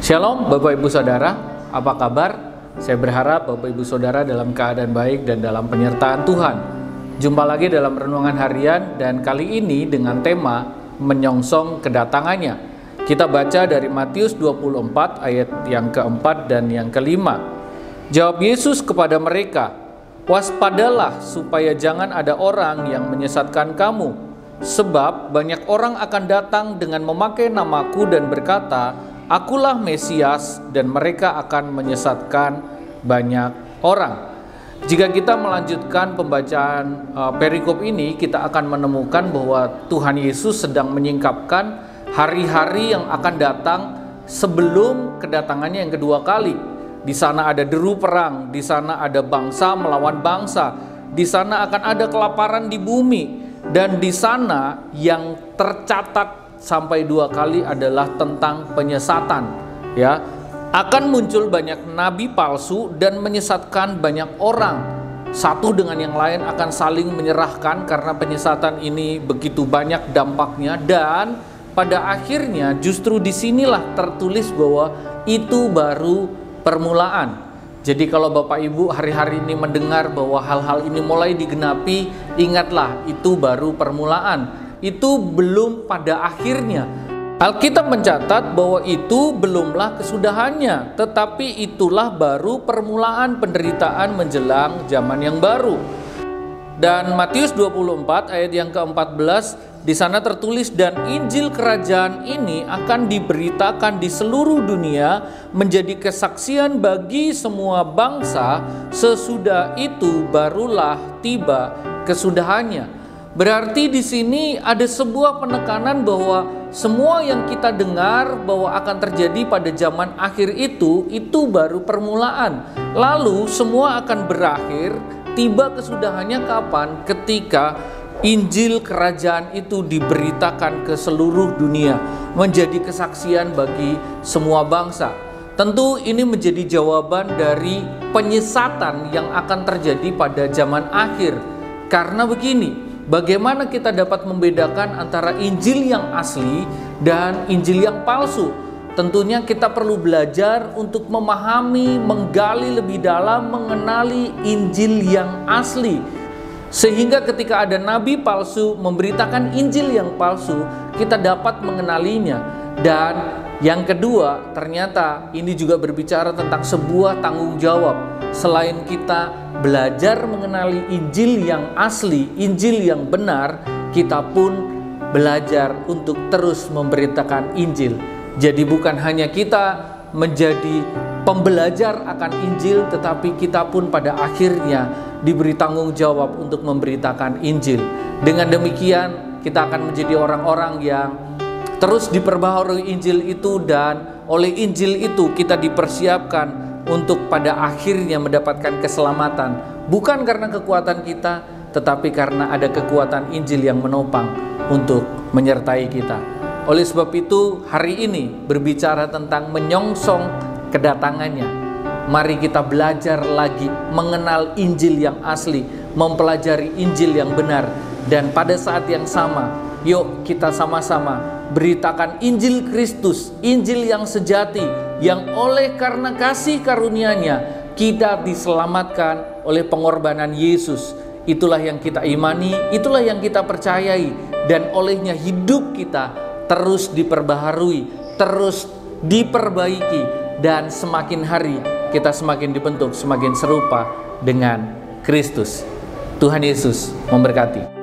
Shalom Bapak Ibu Saudara, apa kabar? Saya berharap Bapak Ibu Saudara dalam keadaan baik dan dalam penyertaan Tuhan. Jumpa lagi dalam renungan harian dan kali ini dengan tema menyongsong kedatangannya. Kita baca dari Matius 24 ayat yang keempat dan yang kelima. Jawab Yesus kepada mereka, "Waspadalah supaya jangan ada orang yang menyesatkan kamu, sebab banyak orang akan datang dengan memakai namaku dan berkata, Akulah Mesias, dan mereka akan menyesatkan banyak orang." Jika kita melanjutkan pembacaan perikop ini, kita akan menemukan bahwa Tuhan Yesus sedang menyingkapkan hari-hari yang akan datang sebelum kedatangannya yang kedua kali. Di sana ada deru perang, di sana ada bangsa melawan bangsa, di sana akan ada kelaparan di bumi, dan di sana yang tercatat sampai 2 kali adalah tentang penyesatan. Ya, akan muncul banyak nabi palsu dan menyesatkan banyak orang. Satu dengan yang lain akan saling menyerahkan karena penyesatan ini begitu banyak dampaknya, dan pada akhirnya justru disinilah tertulis bahwa itu baru permulaan. Jadi kalau Bapak Ibu hari-hari ini mendengar bahwa hal-hal ini mulai digenapi, ingatlah itu baru permulaan. Itu belum pada akhirnya. Alkitab mencatat bahwa itu belumlah kesudahannya, tetapi itulah baru permulaan penderitaan menjelang zaman yang baru. Dan Matius 24 ayat yang ke-14 di sana tertulis, "Dan Injil kerajaan ini akan diberitakan di seluruh dunia menjadi kesaksian bagi semua bangsa, sesudah itu barulah tiba kesudahannya." Berarti di sini ada sebuah penekanan bahwa semua yang kita dengar bahwa akan terjadi pada zaman akhir itu baru permulaan. Lalu semua akan berakhir, tiba kesudahannya kapan? Ketika Injil kerajaan itu diberitakan ke seluruh dunia, menjadi kesaksian bagi semua bangsa. Tentu ini menjadi jawaban dari penyesatan yang akan terjadi pada zaman akhir. Karena begini, bagaimana kita dapat membedakan antara Injil yang asli dan Injil yang palsu? Tentunya kita perlu belajar untuk memahami, menggali lebih dalam, mengenali Injil yang asli. Sehingga ketika ada nabi palsu memberitakan Injil yang palsu, kita dapat mengenalinya. Dan yang kedua, ternyata ini juga berbicara tentang sebuah tanggung jawab. Selain kita belajar mengenali Injil yang asli, Injil yang benar, kita pun belajar untuk terus memberitakan Injil. Jadi bukan hanya kita menjadi pembelajar akan Injil, tetapi kita pun pada akhirnya diberi tanggung jawab untuk memberitakan Injil. Dengan demikian kita akan menjadi orang-orang yang terus diperbaharui Injil itu, dan oleh Injil itu kita dipersiapkan untuk pada akhirnya mendapatkan keselamatan, bukan karena kekuatan kita, tetapi karena ada kekuatan Injil yang menopang untuk menyertai kita. Oleh sebab itu, hari ini berbicara tentang menyongsong kedatangannya. Mari kita belajar lagi mengenal Injil yang asli, mempelajari Injil yang benar, dan pada saat yang sama, yuk kita sama-sama beritakan Injil Kristus, Injil yang sejati, yang oleh karena kasih karunia-Nya kita diselamatkan oleh pengorbanan Yesus. Itulah yang kita imani, itulah yang kita percayai, dan olehnya hidup kita terus diperbaharui, terus diperbaiki, dan semakin hari kita semakin dibentuk, semakin serupa dengan Kristus. Tuhan Yesus memberkati.